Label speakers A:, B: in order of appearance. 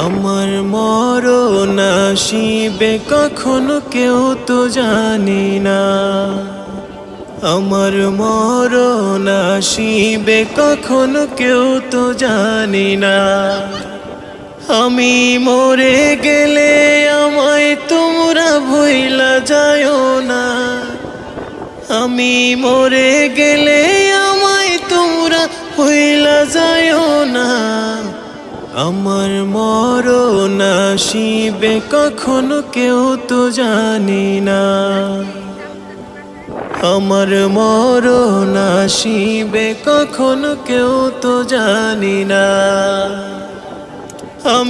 A: আমার মরণ আসিবে কখনো কেউ তো জানি না। আমার মরণ আসিবে কখনো কেউ তো জানি না। আমি মরে গেলে আমায় তোমরা ভুইলা যায়ও না। আমি মরে গেলে আমায় তোমরা ভুইলা যায়ও না। আমার মরণ আসিবে কখনো কেউ তো জানি না। আমার মরণ আসিবে কখনো কেউ তো জানি না। আমি